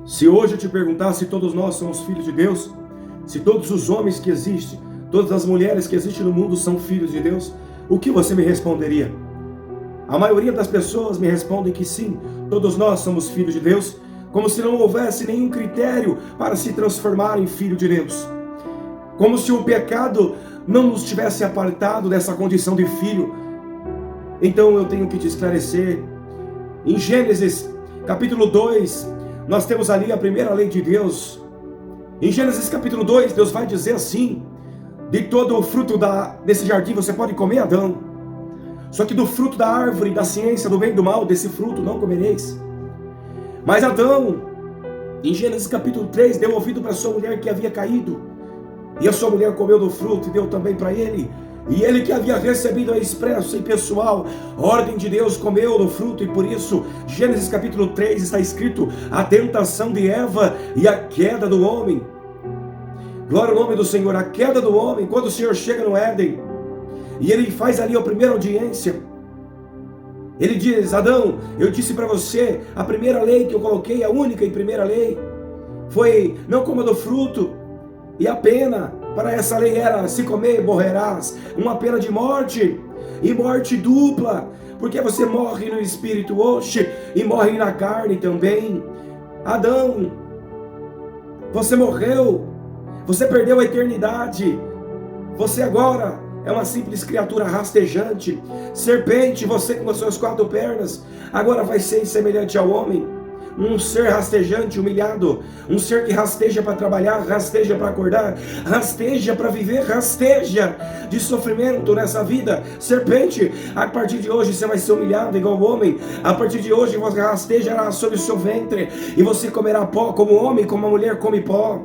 Se hoje eu te perguntar se todos nós somos filhos de Deus, se todos os homens que existem, todas as mulheres que existem no mundo são filhos de Deus, o que você me responderia? A maioria das pessoas me respondem que sim, todos nós somos filhos de Deus, como se não houvesse nenhum critério para se transformar em filho de Deus. Como se o pecado não nos tivesse apartado dessa condição de filho. Então eu tenho que te esclarecer. Em Gênesis capítulo 2, nós temos ali a primeira lei de Deus. Em Gênesis capítulo 2, Deus vai dizer assim: de todo o fruto desse jardim você pode comer, Adão. Só que do fruto da árvore, da ciência, do bem e do mal, desse fruto não comereis. Mas Adão, em Gênesis capítulo 3, deu ouvido para sua mulher que havia caído. E a sua mulher comeu do fruto e deu também para ele. E ele que havia recebido a expressa e pessoal ordem de Deus comeu do fruto. E por isso, Gênesis capítulo 3 está escrito: a tentação de Eva e a queda do homem. Glória ao nome do Senhor. A queda do homem, quando o Senhor chega no Éden e ele faz ali a primeira audiência, ele diz: Adão, eu disse para você, a primeira lei que eu coloquei, a única e primeira lei, foi: não coma do fruto. E a pena para essa lei era: se comer, morrerás. Uma pena de morte, e morte dupla, porque você morre no espírito, oxe, e morre na carne também. Adão, você morreu, você perdeu a eternidade, você agora é uma simples criatura rastejante. Serpente, você com as suas 4 pernas, agora vai ser semelhante ao homem. Um ser rastejante, humilhado, um ser que rasteja para trabalhar, rasteja para acordar, rasteja para viver, rasteja de sofrimento nessa vida. Serpente, a partir de hoje você vai ser humilhado igual o homem. A partir de hoje você rastejará sobre o seu ventre e você comerá pó como o homem, como a mulher come pó.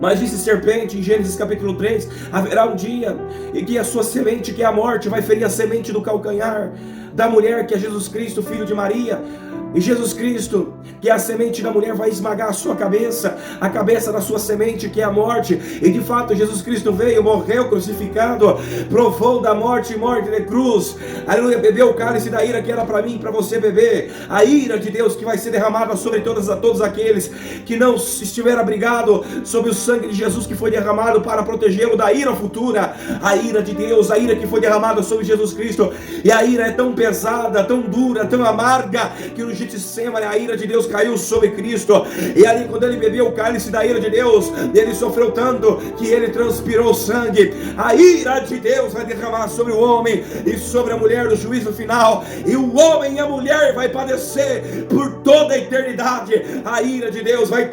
Mas disse serpente, em Gênesis capítulo 3, haverá um dia em que a sua semente, que é a morte, vai ferir a semente do calcanhar da mulher, que é Jesus Cristo, filho de Maria. E Jesus Cristo, que é a semente da mulher, vai esmagar a sua cabeça, a cabeça da sua semente, que é a morte. E de fato Jesus Cristo veio, morreu crucificado, provou da morte e morte de cruz, aleluia, bebeu o cálice da ira que era para mim e para você beber. A ira de Deus que vai ser derramada sobre todos aqueles que não estiver abrigado sobre o sangue de Jesus, que foi derramado para protegê-lo da ira futura. A ira de Deus, a ira que foi derramada sobre Jesus Cristo. E a ira é tão pesada, tão dura, tão amarga, que no Getsemane a ira de Deus caiu sobre Cristo. E ali, quando ele bebeu o cálice da ira de Deus, ele sofreu tanto que ele transpirou sangue. A ira de Deus vai derramar sobre o homem e sobre a mulher no juízo final, e o homem e a mulher vai padecer por toda a eternidade. A ira de Deus vai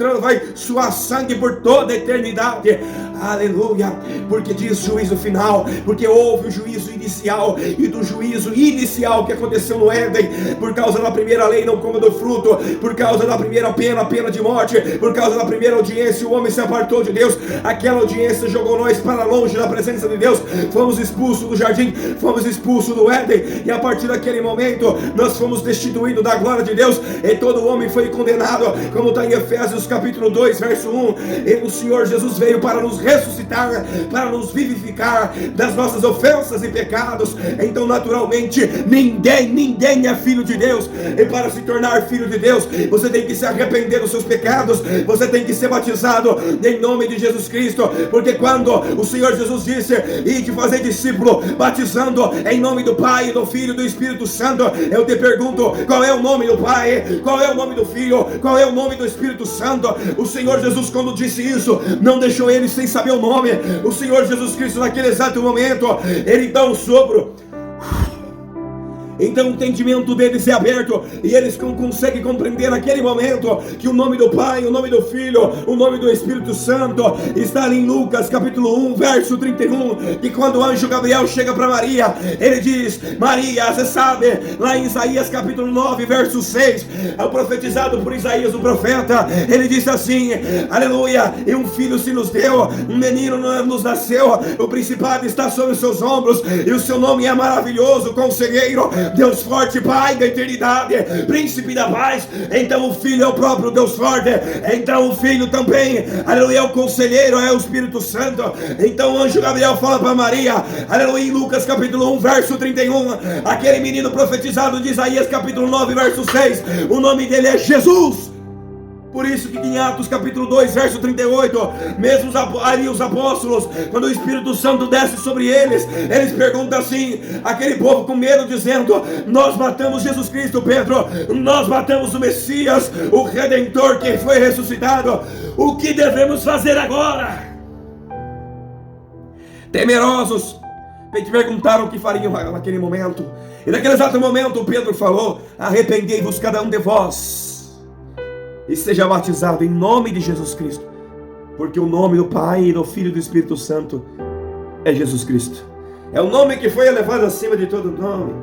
suar sangue por toda a eternidade. Aleluia, porque diz juízo final, porque houve o juízo inicial, e do juízo inicial que aconteceu no Éden, por causa da primeira lei, não coma do fruto, por causa da primeira pena, a pena de morte, por causa da primeira audiência, o homem se apartou de Deus. Aquela audiência jogou nós para longe da presença de Deus, fomos expulsos do jardim, fomos expulsos do Éden, e a partir daquele momento nós fomos destituídos da glória de Deus, e todo homem foi condenado, como está em Efésios capítulo 2, verso 1. E o Senhor Jesus veio para nos ressuscitar, para nos vivificar das nossas ofensas e pecados. Então naturalmente ninguém é filho de Deus, e para se tornar filho de Deus, você tem que se arrepender dos seus pecados, você tem que ser batizado em nome de Jesus Cristo, porque quando o Senhor Jesus disse: e de fazer discípulo, batizando em nome do Pai, do Filho e do Espírito Santo, eu te pergunto, qual é o nome do Pai? Qual é o nome do Filho? Qual é o nome do Espírito Santo? O Senhor Jesus, quando disse isso, não deixou eles sem saber o nome. O Senhor Jesus Cristo, naquele exato momento, ele dá um sopro. Então o entendimento deles é aberto, e eles conseguem compreender naquele momento que o nome do Pai, o nome do Filho, o nome do Espírito Santo está ali em Lucas capítulo 1, verso 31, que quando o anjo Gabriel chega para Maria, ele diz: Maria, você sabe, lá em Isaías capítulo 9, verso 6, é o profetizado por Isaías o profeta, ele disse assim, aleluia, e um filho se nos deu, um menino nos nasceu, o principado está sobre os seus ombros, e o seu nome é maravilhoso, conselheiro, Deus forte, Pai da eternidade, príncipe da paz. Então o Filho é o próprio Deus forte, então o Filho também, aleluia, é o conselheiro, é o Espírito Santo. Então o anjo Gabriel fala para Maria, aleluia, em Lucas capítulo 1, verso 31, aquele menino profetizado de Isaías capítulo 9, verso 6, o nome dele é Jesus. Por isso que em Atos capítulo 2, verso 38, mesmo ali os apóstolos, quando o Espírito Santo desce sobre eles perguntam assim, aquele povo com medo, dizendo: nós matamos Jesus Cristo, Pedro, nós matamos o Messias, o Redentor que foi ressuscitado, o que devemos fazer agora? Temerosos, perguntaram o que fariam naquele momento, e naquele exato momento Pedro falou: arrependei-vos cada um de vós, e seja batizado em nome de Jesus Cristo, porque o nome do Pai, e do Filho e do Espírito Santo é Jesus Cristo. É o nome que foi elevado acima de todo nome,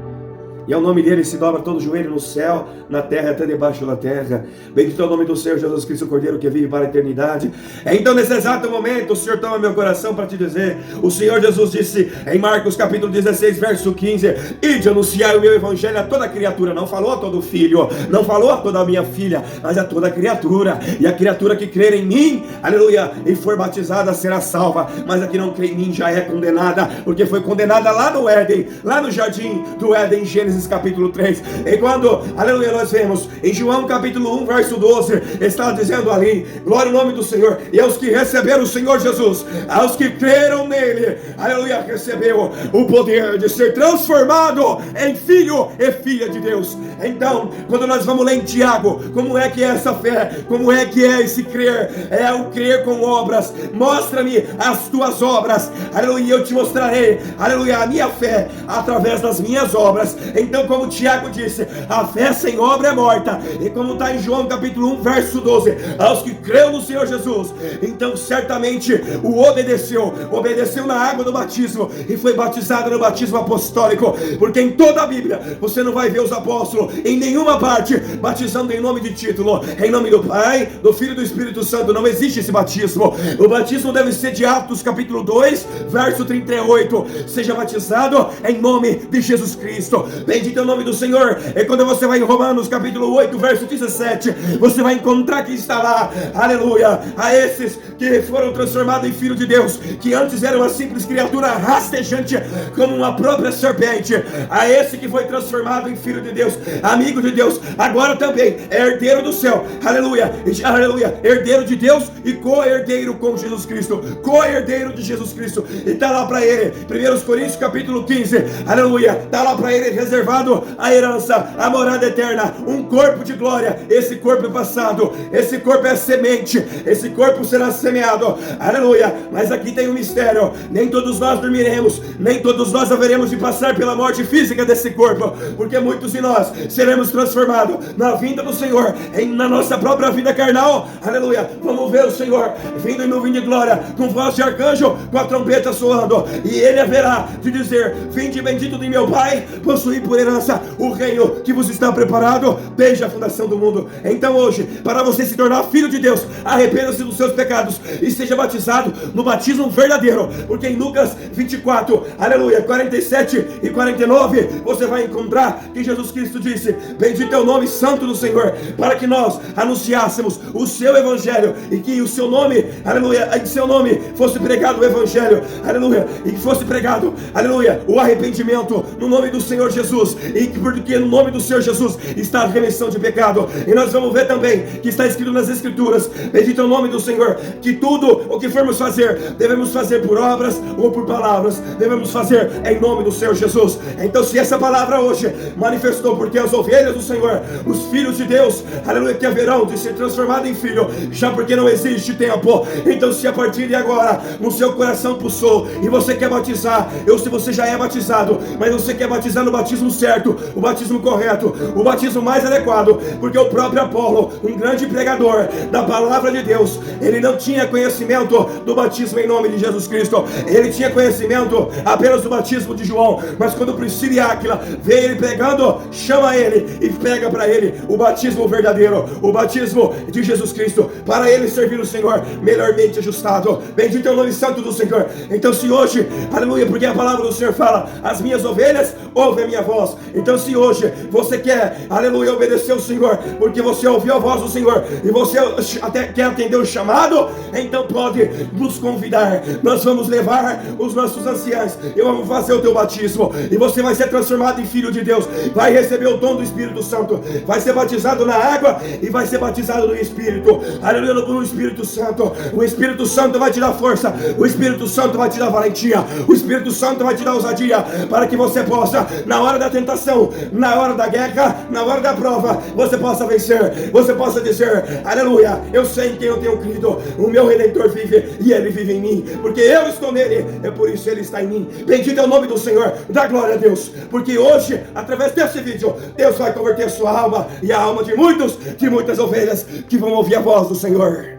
e ao nome dele se dobra todo o joelho no céu, na terra e até debaixo da terra. Bendito é o nome do Senhor Jesus Cristo, o Cordeiro que vive para a eternidade. Então nesse exato momento o Senhor toma meu coração para te dizer, o Senhor Jesus disse em Marcos capítulo 16, verso 15: ide anunciar o meu evangelho a toda criatura. Não falou a todo filho, não falou a toda minha filha, mas a toda criatura. E a criatura que crer em mim, aleluia, e for batizada será salva, mas a que não crê em mim já é condenada, porque foi condenada lá no Éden, lá no jardim do Éden, em Gênesis capítulo 3. E quando, aleluia, nós vemos em João capítulo 1, verso 12, está dizendo ali: glória ao nome do Senhor, e aos que receberam o Senhor Jesus, aos que creram nele, aleluia, recebeu o poder de ser transformado em filho e filha de Deus. Então, quando nós vamos ler em Tiago, como é que é essa fé, como é que é esse crer, é o crer com obras. Mostra-me as tuas obras, aleluia, eu te mostrarei, aleluia, a minha fé através das minhas obras. Então, como Tiago disse, a fé sem obra é morta. E como está em João capítulo 1, verso 12, aos que creram no Senhor Jesus, então certamente o obedeceu na água do batismo, e foi batizado no batismo apostólico. Porque em toda a Bíblia você não vai ver os apóstolos em nenhuma parte batizando em nome de título, em nome do Pai, do Filho e do Espírito Santo. Não existe esse batismo. O batismo deve ser de Atos capítulo 2, verso 38: seja batizado em nome de Jesus Cristo. Bendito é o nome do Senhor. E quando você vai em Romanos capítulo 8, verso 17, você vai encontrar que está lá, aleluia, a esses que foram transformados em filhos de Deus, que antes eram uma simples criatura rastejante como uma própria serpente, a esse que foi transformado em filho de Deus, amigo de Deus, agora também é herdeiro do céu, aleluia, aleluia, herdeiro de Deus e co-herdeiro com Jesus Cristo, co-herdeiro de Jesus Cristo. E está lá para ele, 1 Coríntios capítulo 15, aleluia, está lá para ele reservado a herança, a morada eterna, um corpo de glória. Esse corpo é passado, esse corpo é semente, esse corpo será semeado, aleluia. Mas aqui tem um mistério: nem todos nós dormiremos, nem todos nós haveremos de passar pela morte física desse corpo, porque muitos de nós seremos transformados na vinda do Senhor, na nossa própria vida carnal, aleluia. Vamos ver o Senhor vindo em nuvem de glória, com voz de arcanjo, com a trombeta soando, e ele haverá de dizer: vinde bendito de meu Pai, possuí por herança o reino que vos está preparado desde a fundação do mundo. Então hoje, para você se tornar filho de Deus, arrependa-se dos seus pecados e seja batizado no batismo verdadeiro, porque em Lucas 24, aleluia, 47 e 49, você vai encontrar que Jesus Cristo disse: bendito é o nome santo do Senhor, para que nós anunciássemos o seu evangelho, e que o seu nome, aleluia, em seu nome fosse pregado o evangelho, aleluia, e que fosse pregado, aleluia, o arrependimento no nome do Senhor Jesus, e que porque no nome do Senhor Jesus está a remissão de pecado. E nós vamos ver também que está escrito nas Escrituras, bendito é o nome do Senhor, que tudo o que formos fazer, devemos fazer por obras ou por palavras, devemos fazer em nome do Senhor Jesus. Então, se essa palavra hoje manifestou, porque as ovelhas do Senhor, os filhos de Deus, aleluia, que haverão de ser transformados em filho, já porque não existe tempo. Então, se a partir de agora no seu coração pulsou e você quer batizar, se você já é batizado, mas você quer batizar no batismo certo, o batismo correto, o batismo mais adequado, porque o próprio Apolo, um grande pregador da palavra de Deus, ele não tinha conhecimento do batismo em nome de Jesus Cristo, ele tinha conhecimento apenas do batismo de João. Mas quando Priscila e Áquila vê ele pregando, chama ele e pega para ele o batismo verdadeiro, o batismo de Jesus Cristo, para ele servir o Senhor melhormente ajustado. Bendito é o nome santo do Senhor. Então, se hoje, aleluia, porque a palavra do Senhor fala: as minhas ovelhas ouvem a minha voz, voz. Então se hoje você quer, aleluia, obedecer o Senhor, porque você ouviu a voz do Senhor, e você até quer atender o chamado, então pode nos convidar. Nós vamos levar os nossos anciãos, eu vou fazer o teu batismo, e você vai ser transformado em filho de Deus, vai receber o dom do Espírito Santo, vai ser batizado na água, e vai ser batizado no Espírito, aleluia, no Espírito Santo. O Espírito Santo vai te dar força, o Espírito Santo vai te dar valentia, o Espírito Santo vai te dar ousadia, para que você possa, na hora da tentação, na hora da guerra, na hora da prova, você possa vencer, você possa dizer, aleluia, eu sei em quem eu tenho crido, o meu Redentor vive, e Ele vive em mim, porque eu estou nele, é por isso Ele está em mim. Bendito é o nome do Senhor, dá glória a Deus, porque hoje, através desse vídeo, Deus vai converter a sua alma, e a alma de muitas ovelhas, que vão ouvir a voz do Senhor.